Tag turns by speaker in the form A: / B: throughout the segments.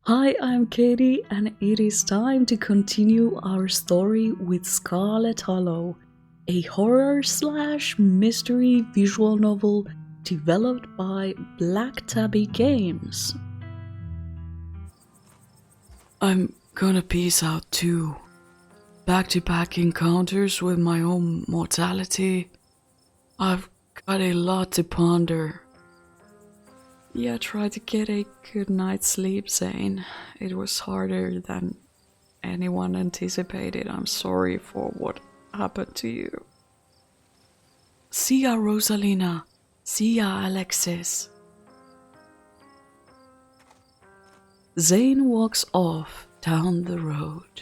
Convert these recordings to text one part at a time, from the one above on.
A: Hi, I'm Katie, and it is time to continue our story with Scarlet Hollow, a horror/mystery visual novel developed by Black Tabby Games. I'm gonna peace out too. Back-to-back encounters with my own mortality. I've got a lot to ponder. Yeah, try to get a good night's sleep, Zane. It was harder than anyone anticipated. I'm sorry for what happened to you. See ya, Rosalina. See ya, Alexis. Zane walks off down the road.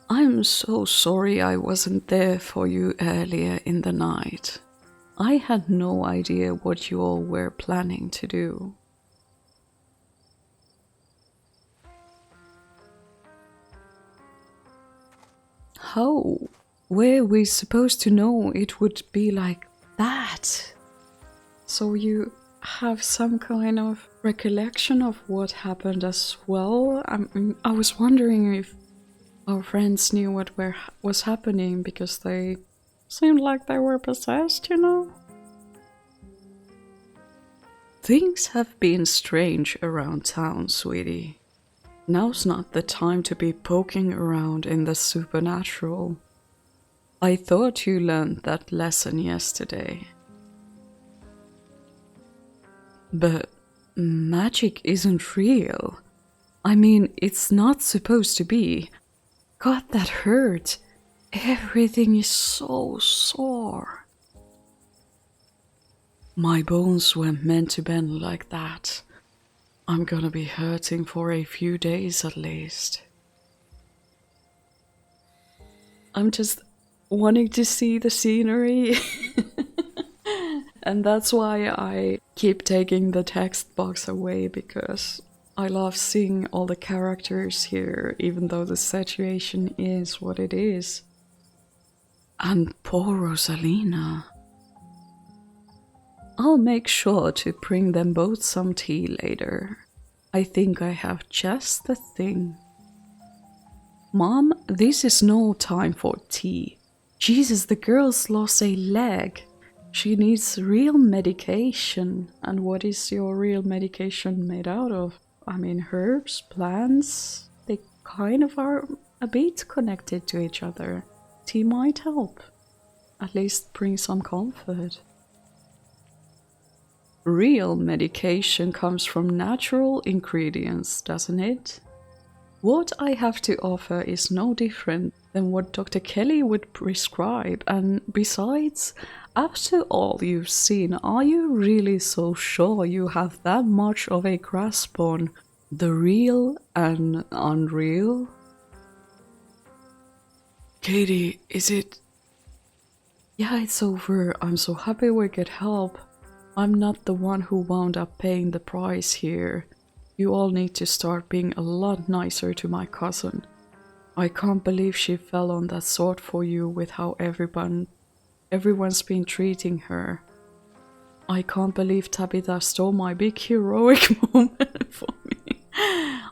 A: I'm so sorry I wasn't there for you earlier in the night. I had no idea what you all were planning to do. How were we supposed to know it would be like that? So you have some kind of recollection of what happened as well? I was wondering if our friends knew what was happening because they seemed like they were possessed, you know? Things have been strange around town, sweetie. Now's not the time to be poking around in the supernatural. I thought you learned that lesson yesterday. But magic isn't real. I mean, it's not supposed to be. God, that hurt. Everything is so sore. My bones weren't meant to bend like that. I'm gonna be hurting for a few days at least. I'm just wanting to see the scenery. And that's why I keep taking the text box away, because I love seeing all the characters here, even though the situation is what it is. And poor Rosalina. I'll make sure to bring them both some tea later. I think I have just the thing. Mom, this is no time for tea. Jesus, the girl's lost a leg. She needs real medication. And what is your real medication made out of? I mean, herbs, plants, they kind of are a bit connected to each other. Tea might help. At least bring some comfort. Real medication comes from natural ingredients, doesn't it? What I have to offer is no different than what Dr. Kelly would prescribe, and besides, after all you've seen, are you really so sure you have that much of a grasp on the real and unreal? Katie, is it? Yeah, it's over. I'm so happy we could help. I'm not the one who wound up paying the price here. You all need to start being a lot nicer to my cousin. I can't believe she fell on that sword for you with how everyone's been treating her. I can't believe Tabitha stole my big heroic moment for me.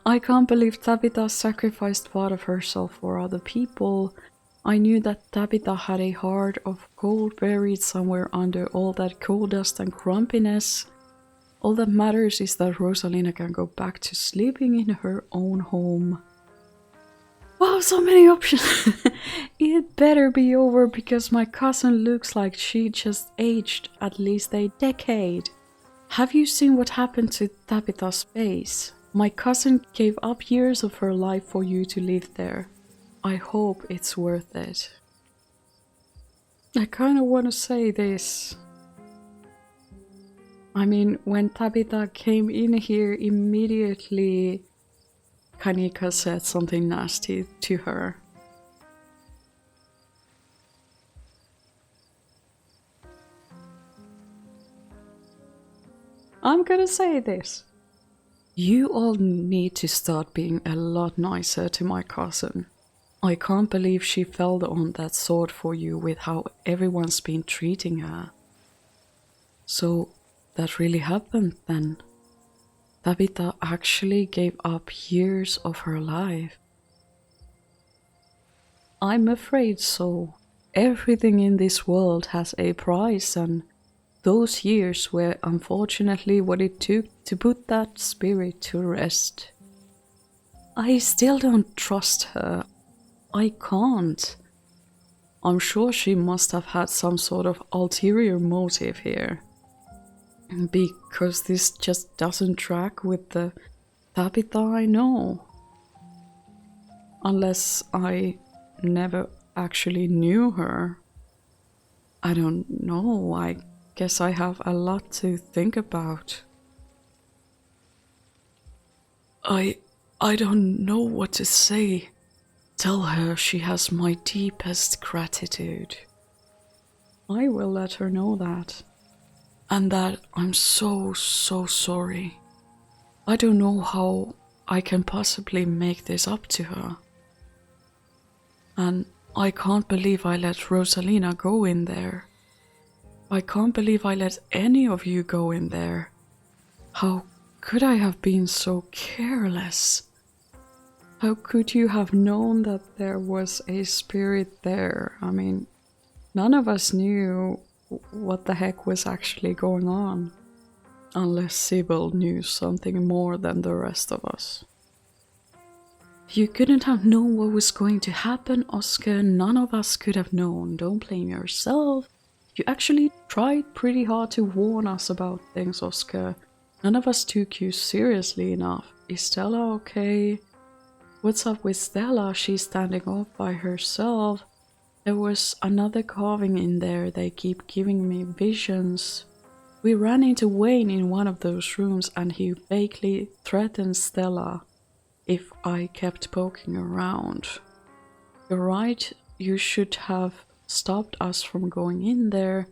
A: I can't believe Tabitha sacrificed part of herself for other people. I knew that Tabitha had a heart of gold buried somewhere under all that coal dust and grumpiness. All that matters is that Rosalina can go back to sleeping in her own home. Wow, so many options! It better be over, because my cousin looks like she just aged at least a decade. Have you seen what happened to Tabitha's face? My cousin gave up years of her life for you to live there. I hope it's worth it. I kinda wanna say this. I mean, when Tabitha came in here, immediately Kanika said something nasty to her. I'm gonna say this. You all need to start being a lot nicer to my cousin. I can't believe she fell on that sword for you with how everyone's been treating her. So, that really happened then? Tabitha actually gave up years of her life. I'm afraid so. Everything in this world has a price, and those years were unfortunately what it took to put that spirit to rest. I still don't trust her. I can't. I'm sure she must have had some sort of ulterior motive here. Because this just doesn't track with the Tabitha I know. Unless I never actually knew her. I don't know, I guess I have a lot to think about. I don't know what to say. Tell her she has my deepest gratitude. I will let her know that. And that I'm so sorry. I don't know how I can possibly make this up to her. And I can't believe I let Rosalina go in there. I can't believe I let any of you go in there. How could I have been so careless? How could you have known that there was a spirit there? I mean, none of us knew what the heck was actually going on. Unless Sybil knew something more than the rest of us. You couldn't have known what was going to happen, Oscar. None of us could have known. Don't blame yourself. You actually tried pretty hard to warn us about things, Oscar. None of us took you seriously enough. Is Stella okay? What's up with Stella? She's standing off by herself. There was another carving in there. They keep giving me visions. We ran into Wayne in one of those rooms and he vaguely threatened Stella if I kept poking around. You're right, you should have stopped us from going in there.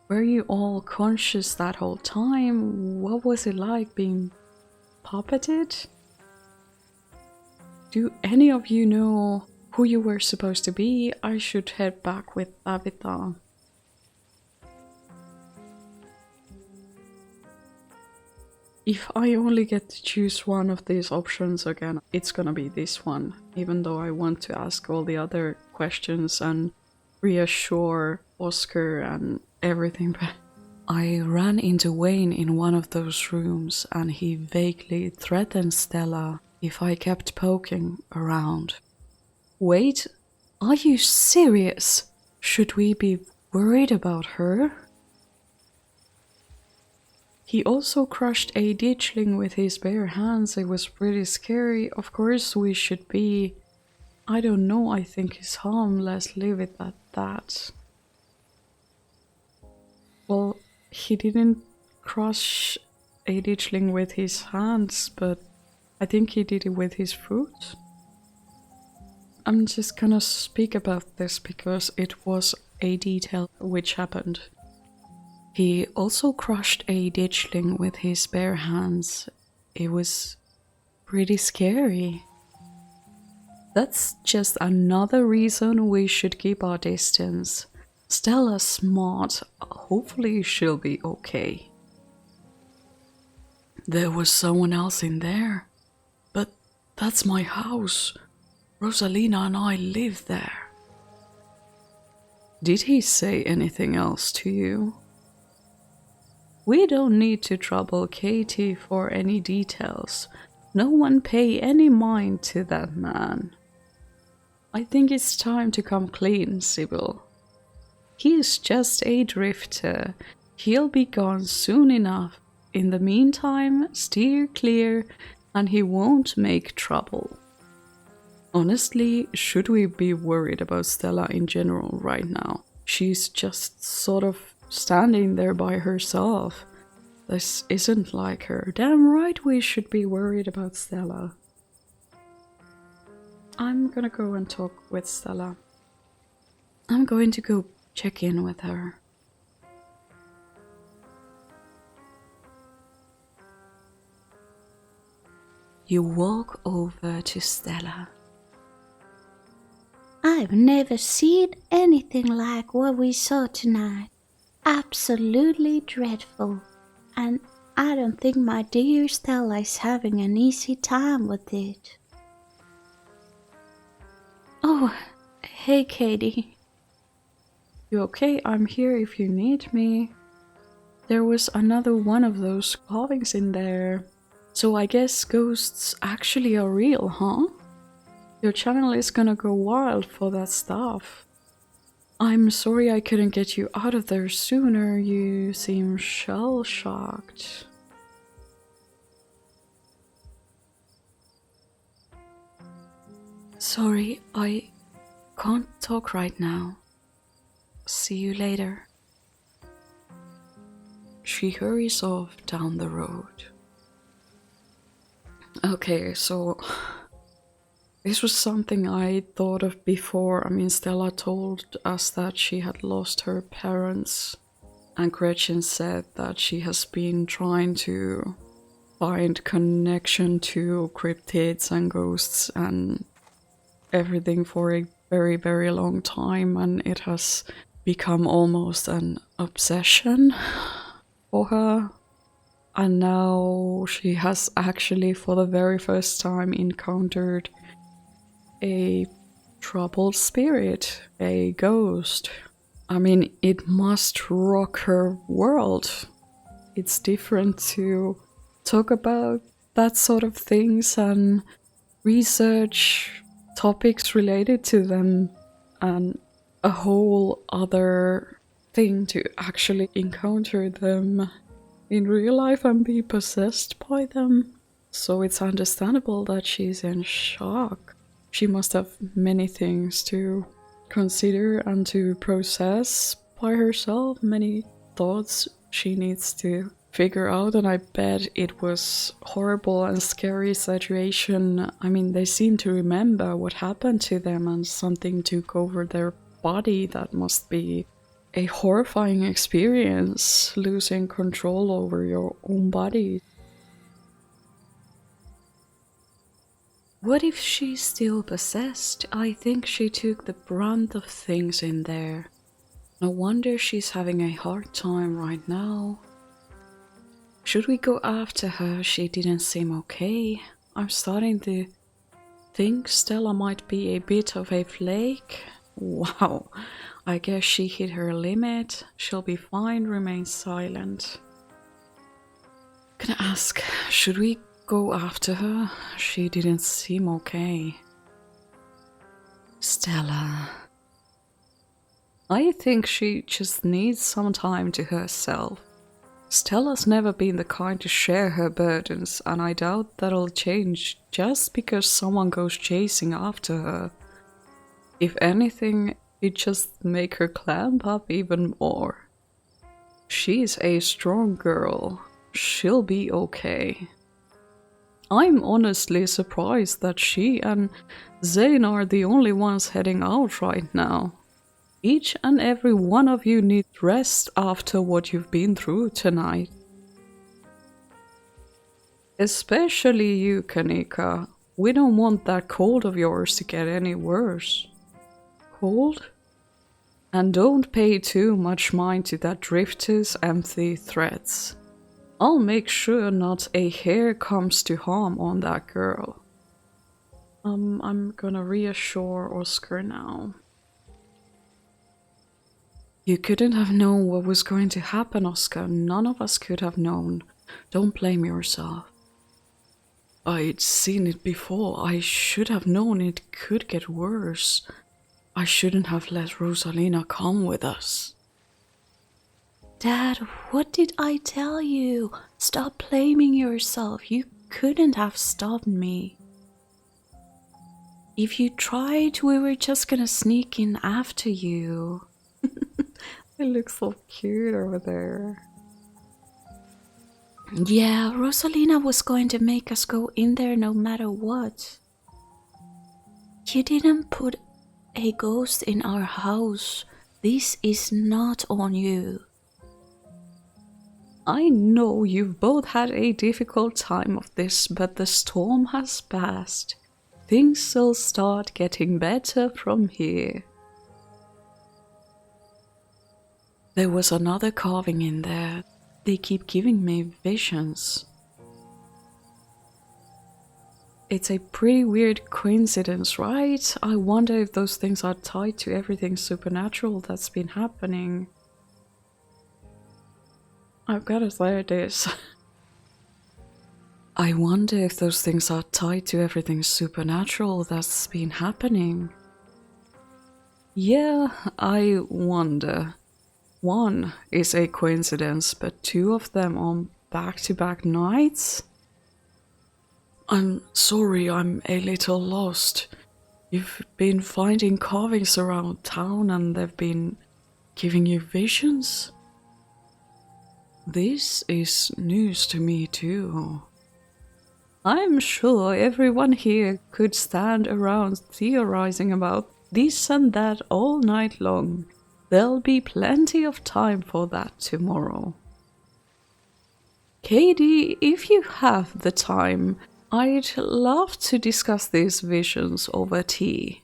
A: Were you all conscious that whole time? What was it like being puppeted? Do any of you know who you were supposed to be? I should head back with Tabitha. If I only get to choose one of these options again, it's gonna be this one, even though I want to ask all the other questions and reassure Oscar and everything. But I ran into Wayne in one of those rooms and he vaguely threatened Stella if I kept poking around. Wait, are you serious? Should we be worried about her? He also crushed a ditchling with his bare hands. It was pretty scary. Of course we should be. I don't know, I think he's harmless. Leave it at that. Well, he didn't crush a ditchling with his hands, but I think he did it with his foot. I'm just gonna speak about this because it was a detail which happened. He also crushed a ditchling with his bare hands. It was pretty scary. That's just another reason we should keep our distance. Stella's smart. Hopefully she'll be okay. There was someone else in there. But that's my house. Rosalina and I live there. Did he say anything else to you? We don't need to trouble Katie for any details. No one pay any mind to that man. I think it's time to come clean, Sybil. He's just a drifter. He'll be gone soon enough. In the meantime, steer clear and he won't make trouble. Honestly, should we be worried about Stella in general right now? She's just sort of standing there by herself. This isn't like her. Damn right we should be worried about Stella. I'm gonna go and talk with Stella. I'm going to go check in with her. You walk over to Stella.
B: I've never seen anything like what we saw tonight. Absolutely dreadful. And I don't think my dear Stella is having an easy time with it. Oh, hey Katie.
A: You okay? I'm here if you need me. There was another one of those carvings in there. So I guess ghosts actually are real, huh? Your channel is gonna go wild for that stuff. I'm sorry I couldn't get you out of there sooner. You seem shell-shocked. Sorry, I can't talk right now. See you later. She hurries off down the road. Okay, so this was something I thought of before. I mean, Stella told us that she had lost her parents, and Gretchen said that she has been trying to find connection to cryptids and ghosts and everything for a very, very long time, and it has become almost an obsession for her. And now she has actually, for the very first time, encountered a troubled spirit, a ghost. I mean, it must rock her world. It's different to talk about that sort of things and research topics related to them, and a whole other thing to actually encounter them in real life and be possessed by them. So it's understandable that she's in shock. She must have many things to consider and to process by herself, many thoughts she needs to figure out, and I bet it was horrible and scary situation. I mean, they seem to remember what happened to them and something took over their body. That must be a horrifying experience, losing control over your own body. What if she's still possessed? I think she took the brunt of things in there. No wonder she's having a hard time right now. Should we go after her? She didn't seem okay. I'm starting to think Stella might be a bit of a flake. Wow, I guess she hit her limit. She'll be fine, remain silent. Can I ask, should we go after her? She didn't seem okay. Stella. I think she just needs some time to herself. Stella's never been the kind to share her burdens, and I doubt that'll change just because someone goes chasing after her. If anything, it just make her clamp up even more. She's a strong girl. She'll be okay. I'm honestly surprised that she and Zane are the only ones heading out right now. Each and every one of you needs rest after what you've been through tonight. Especially you, Kanika. We don't want that cold of yours to get any worse. Cold? And don't pay too much mind to that drifter's empty threats. I'll make sure not a hair comes to harm on that girl. I'm gonna reassure Oscar now. You couldn't have known what was going to happen, Oscar. None of us could have known. Don't blame yourself. I'd seen it before. I should have known it could get worse. I shouldn't have let Rosalina come with us.
B: Dad, what did I tell you? Stop blaming yourself. You couldn't have stopped me. If you tried, we were just gonna sneak in after you.
A: It looks so cute over there.
B: Yeah, Rosalina was going to make us go in there no matter what. You didn't put a ghost in our house. This is not on you.
A: I know you've both had a difficult time of this, but the storm has passed. Things will start getting better from here. There was another carving in there. they keep giving me visions. It's a pretty weird coincidence, right? I wonder if those things are tied to everything supernatural that's been happening. I've gotta say this. I wonder if those things are tied to everything supernatural that's been happening. Yeah, I wonder. One is a coincidence, but two of them on back-to-back nights? I'm sorry, I'm a little lost. You've been finding carvings around town and they've been giving you visions? This is news to me too. I'm sure everyone here could stand around theorizing about this and that all night long. There'll be plenty of time for that tomorrow. Katie, if you have the time, I'd love to discuss these visions over tea,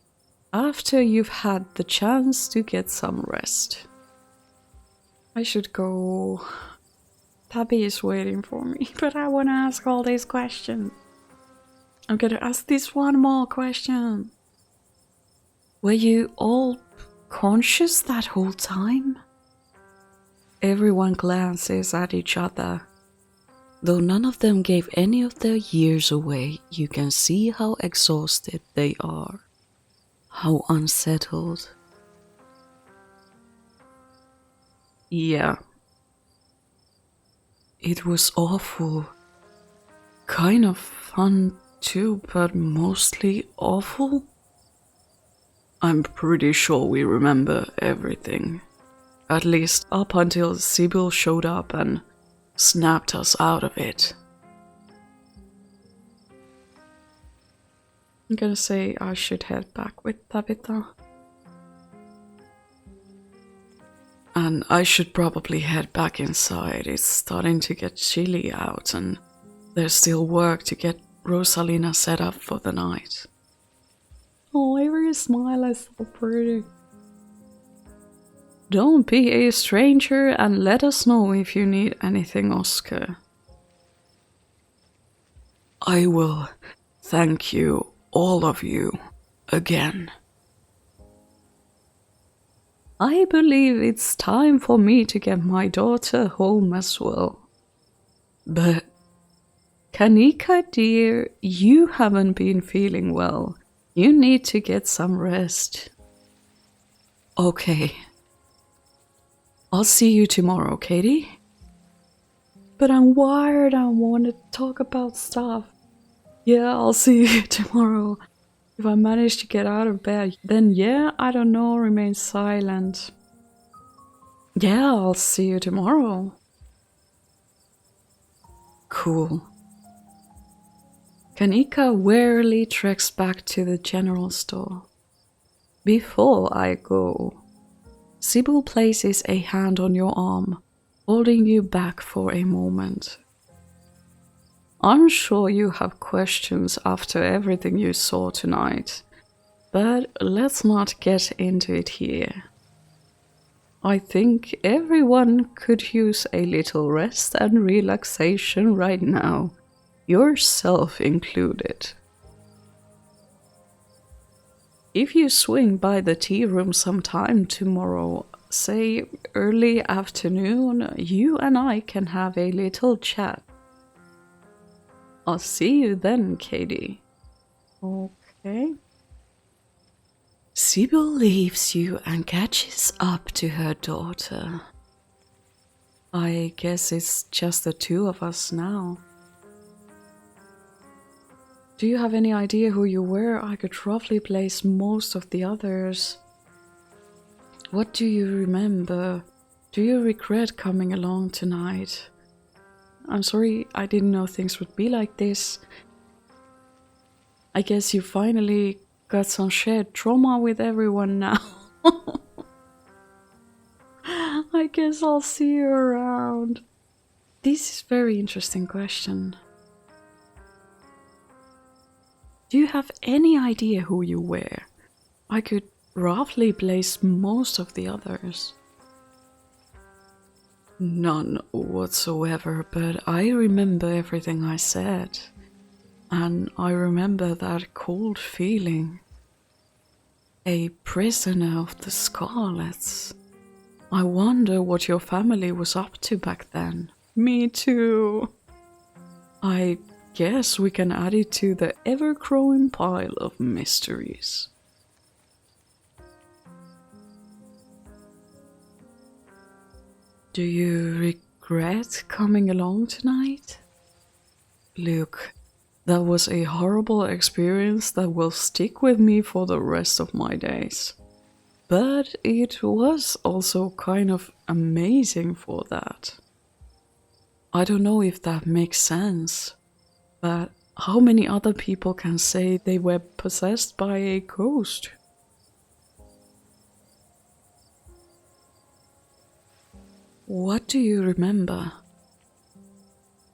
A: after you've had the chance to get some rest. I should go. Tabby is waiting for me, but I want to ask all these questions. I'm gonna ask this one more question. Were you all conscious that whole time? Everyone glances at each other. Though none of them gave any of their years away, you can see how exhausted they are. How unsettled. Yeah. It was awful. Kind of fun too, but mostly awful. I'm pretty sure we remember everything. At least up until Sybil showed up and snapped us out of it. I'm gonna say I should head back with Tabitha. And I should probably head back inside. It's starting to get chilly out and there's still work to get Rosalina set up for the night. Oh, Avery's smile is so pretty. Don't be a stranger and let us know if you need anything, Oscar. I will. Thank you, all of you, again. I believe it's time for me to get my daughter home as well. But, Kanika dear, you haven't been feeling well. You need to get some rest. Okay. I'll see you tomorrow, Katie. But I'm wired, I want to talk about stuff. Yeah, I'll see you tomorrow. If I manage to get out of bed, then yeah, I don't know, remain silent. Yeah, I'll see you tomorrow. Cool. Kanika warily treks back to the general store. Before I go, Sybil places a hand on your arm, holding you back for a moment. I'm sure you have questions after everything you saw tonight, but let's not get into it here. I think everyone could use a little rest and relaxation right now, yourself included. If you swing by the tea room sometime tomorrow, say early afternoon, you and I can have a little chat. I'll see you then, Katie. Okay. Sybil leaves you and catches up to her daughter. I guess it's just the two of us now. Do you have any idea who you were? I could roughly place most of the others. What do you remember? Do you regret coming along tonight? I'm sorry, I didn't know things would be like this. I guess you finally got some shared trauma with everyone now. I guess I'll see you around. This is a very interesting question. Do you have any idea who you were? I could roughly place most of the others. None whatsoever, but I remember everything I said. And I remember that cold feeling. A prisoner of the Scarlets. I wonder what your family was up to back then. Me too. I guess we can add it to the ever-growing pile of mysteries. Do you regret coming along tonight? Look, that was a horrible experience that will stick with me for the rest of my days. But it was also kind of amazing for that. I don't know if that makes sense, but how many other people can say they were possessed by a ghost? What do you remember?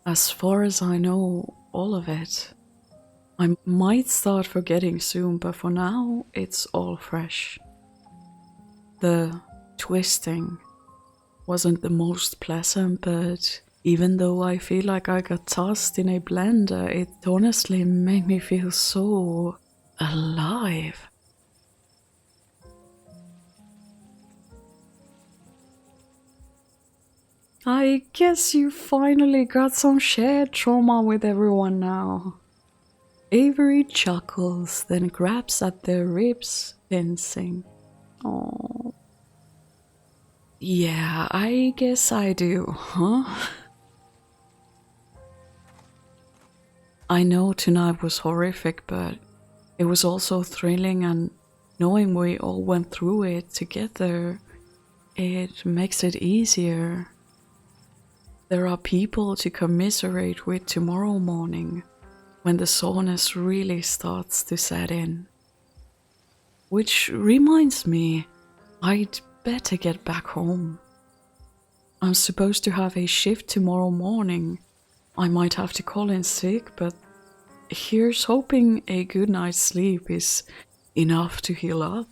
A: As far as I know, all of it. I might start forgetting soon, but for now, it's all fresh. The twisting wasn't the most pleasant, but even though I feel like I got tossed in a blender, it honestly made me feel so alive. I guess you finally got some shared trauma with everyone now. Avery chuckles, then grabs at their ribs, fencing. Oh. Yeah, I guess I do, huh? I know tonight was horrific, but it was also thrilling, and knowing we all went through it together, it makes it easier. There are people to commiserate with tomorrow morning, when the soreness really starts to set in. Which reminds me, I'd better get back home. I'm supposed to have a shift tomorrow morning. I might have to call in sick, but here's hoping a good night's sleep is enough to heal up.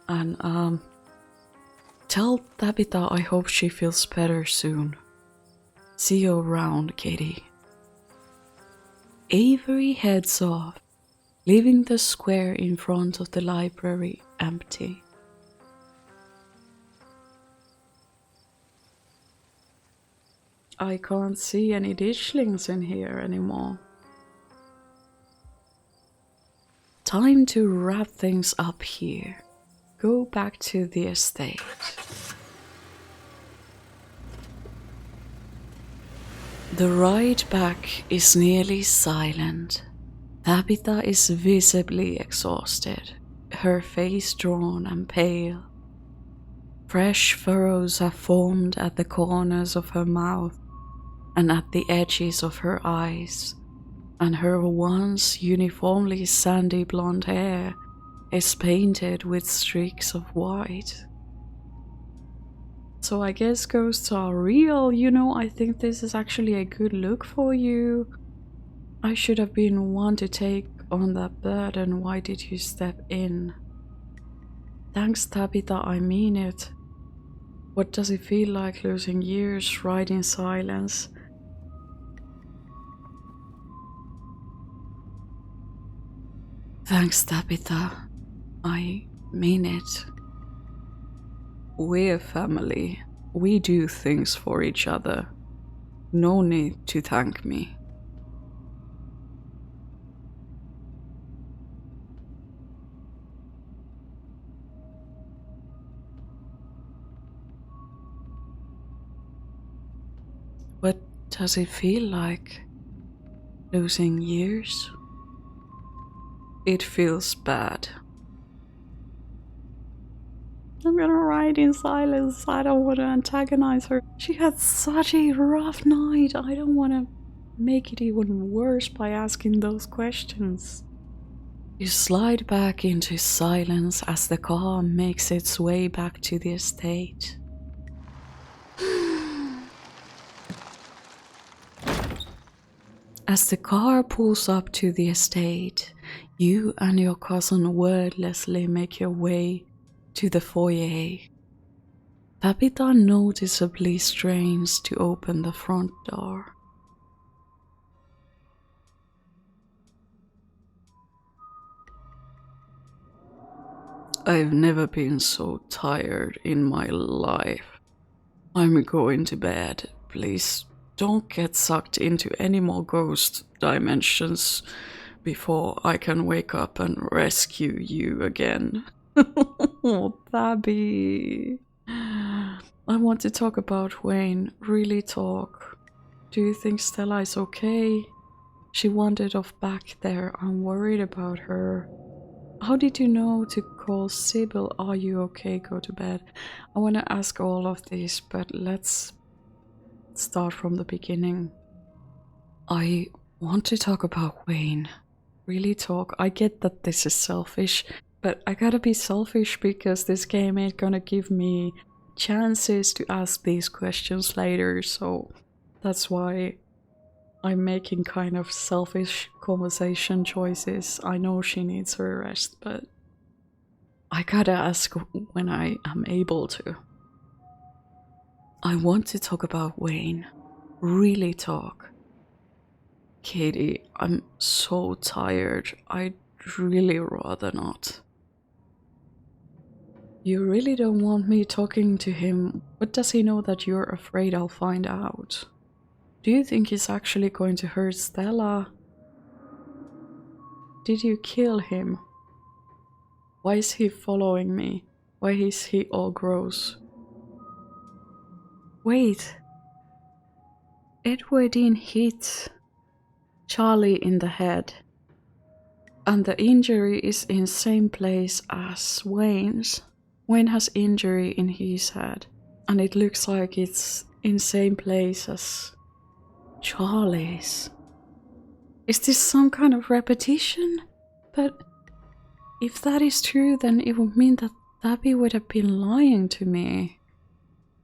A: And tell Tabitha I hope she feels better soon. See you around, Katie. Avery heads off, leaving the square in front of the library empty. I can't see any ditchlings in here anymore. Time to wrap things up here. Go back to the estate. The ride back is nearly silent. Tabitha is visibly exhausted, her face drawn and pale. Fresh furrows have formed at the corners of her mouth and at the edges of her eyes, and her once uniformly sandy blonde hair is painted with streaks of white. So I guess ghosts are real, you know. I think this is actually a good look for you. I should have been one to take on that burden. Why did you step in? Thanks, Tabitha, I mean it. What does it feel like losing years right in silence? Thanks, Tabitha. I mean it. We're family. We do things for each other. No need to thank me. What does it feel like? Losing years? It feels bad. I'm gonna ride in silence. I don't want to antagonize her. She had such a rough night. I don't want to make it even worse by asking those questions. You slide back into silence as the car makes its way back to the estate. As the car pulls up to the estate, you and your cousin wordlessly make your way to the foyer. Tabitha noticeably strains to open the front door. I've never been so tired in my life. I'm going to bed. Please don't get sucked into any more ghost dimensions before I can wake up and rescue you again. Oh, Tabby. I want to talk about Wayne. Really talk. Do you think Stella is okay? She wandered off back there. I'm worried about her. How did you know to call Sybil? Are you okay? Go to bed. I want to ask all of this, but let's start from the beginning. I want to talk about Wayne. Really talk. I get that this is selfish, but I gotta be selfish because this game ain't gonna give me chances to ask these questions later, so that's why I'm making kind of selfish conversation choices. I know she needs her rest, but I gotta ask when I am able to. I want to talk about Wayne. Really talk. Katie, I'm so tired. I'd really rather not. You really don't want me talking to him? What does he know that you're afraid I'll find out? Do you think he's actually going to hurt Stella? Did you kill him? Why is he following me? Why is he all gross? Wait. Edwardine hit Charlie in the head. And the injury is in same place as Wayne's. Wayne has injury in his head. And it looks like it's in same place as Charlie's. Is this some kind of repetition? But if that is true, then it would mean that Tabby would have been lying to me.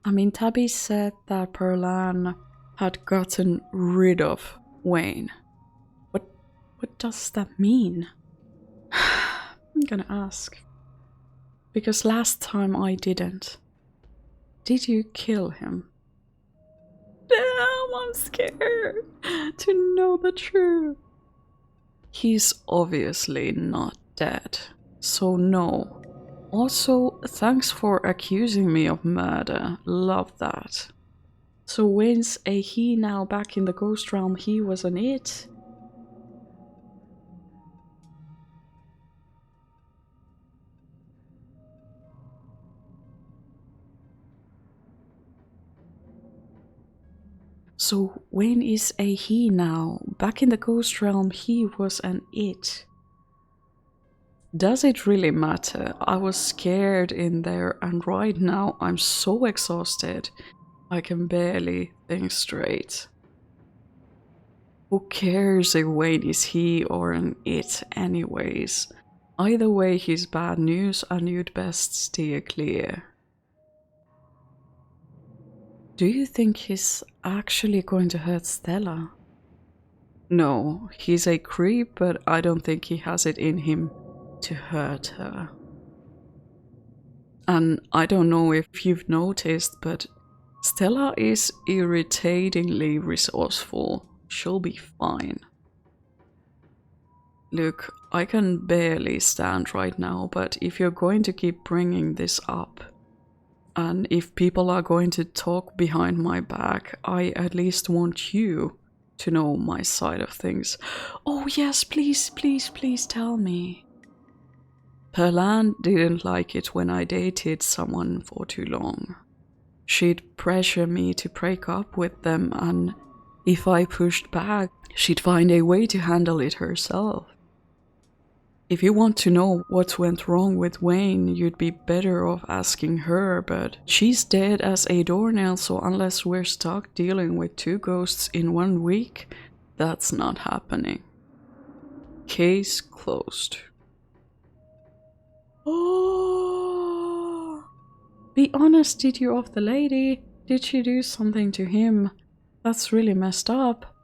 A: I mean, Tabby said that Perlan had gotten rid of Wayne. What does that mean? I'm gonna ask. Because last time I didn't. Did you kill him? Damn, I'm scared to know the truth. He's obviously not dead, so no. Also, thanks for accusing me of murder. Love that. So Wayne's a he now back in the ghost realm. He was an it. So Wayne is a he now. Back in the ghost realm, he was an it. Does it really matter? I was scared in there, and right now I'm so exhausted I can barely think straight. Who cares if Wayne is he or an it anyways? Either way, he's bad news and you'd best steer clear. Do you think he's actually going to hurt Stella? No, he's a creep, but I don't think he has it in him to hurt her. And I don't know if you've noticed, but Stella is irritatingly resourceful. She'll be fine. Look, I can barely stand right now, but if you're going to keep bringing this up, and if people are going to talk behind my back, I at least want you to know my side of things. Oh yes, please, please, please tell me. Perlan didn't like it when I dated someone for too long. She'd pressure me to break up with them, and if I pushed back, she'd find a way to handle it herself. If you want to know what went wrong with Wayne, you'd be better off asking her, but she's dead as a doornail, so unless we're stuck dealing with 2 ghosts in 1 week, that's not happening. Case closed. Oh! Be honest, did you off the lady? Did she do something to him? That's really messed up.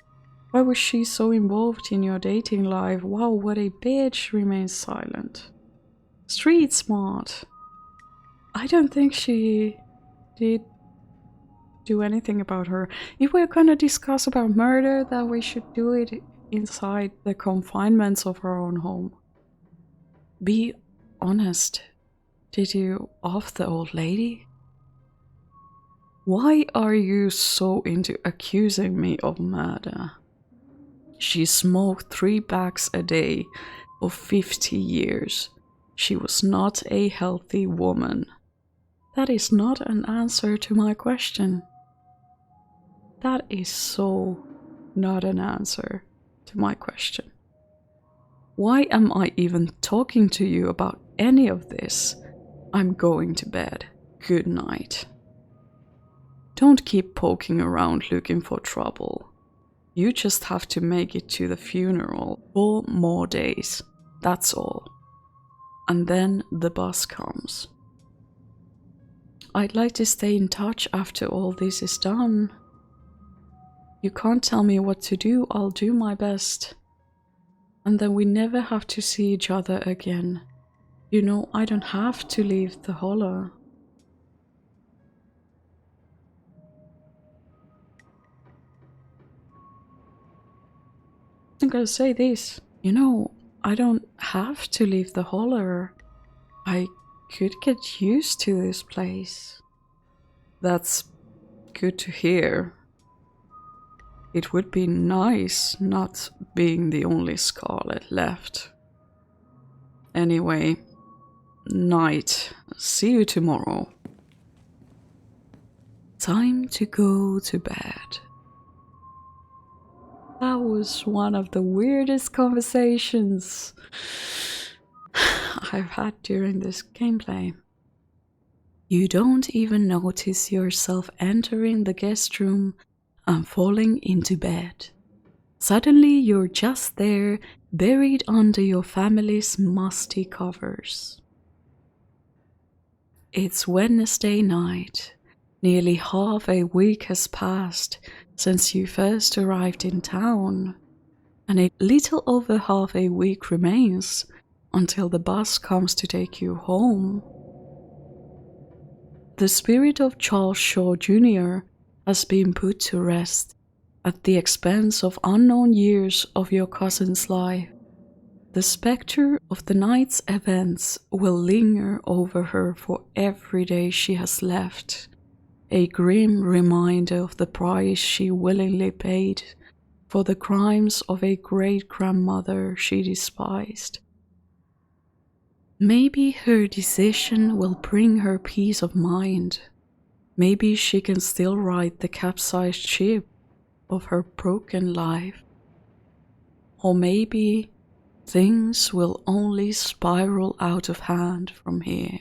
A: Why was she so involved in your dating life? Wow, what a bitch. Remains silent. Street smart. I don't think she did do anything about her. If we're gonna discuss about murder, then we should do it inside the confinements of our own home. Be honest. Did you off the old lady? Why are you so into accusing me of murder? She smoked 3 packs a day for 50 years. She was not a healthy woman. That is not an answer to my question. That is so not an answer to my question. Why am I even talking to you about any of this? I'm going to bed. Good night. Don't keep poking around looking for trouble. You just have to make it to the funeral 4 more days. That's all. And then the bus comes. I'd like to stay in touch after all this is done. You can't tell me what to do, I'll do my best. And then we never have to see each other again. You know, I don't have to leave the hollow. I'm gonna say this. You know, I don't have to leave the hollow. I could get used to this place. That's good to hear. It would be nice not being the only Scarlet left. Anyway, night. See you tomorrow. Time to go to bed. That was one of the weirdest conversations I've had during this gameplay. You don't even notice yourself entering the guest room and falling into bed. Suddenly you're just there, buried under your family's musty covers. It's Wednesday night. Nearly half a week has passed since you first arrived in town, and a little over half a week remains until the bus comes to take you home. The spirit of Charles Shaw Jr. has been put to rest at the expense of unknown years of your cousin's life. The spectre of the night's events will linger over her for every day she has left, a grim reminder of the price she willingly paid for the crimes of a great-grandmother she despised. Maybe her decision will bring her peace of mind. Maybe she can still right the capsized ship of her broken life. Or maybe things will only spiral out of hand from here.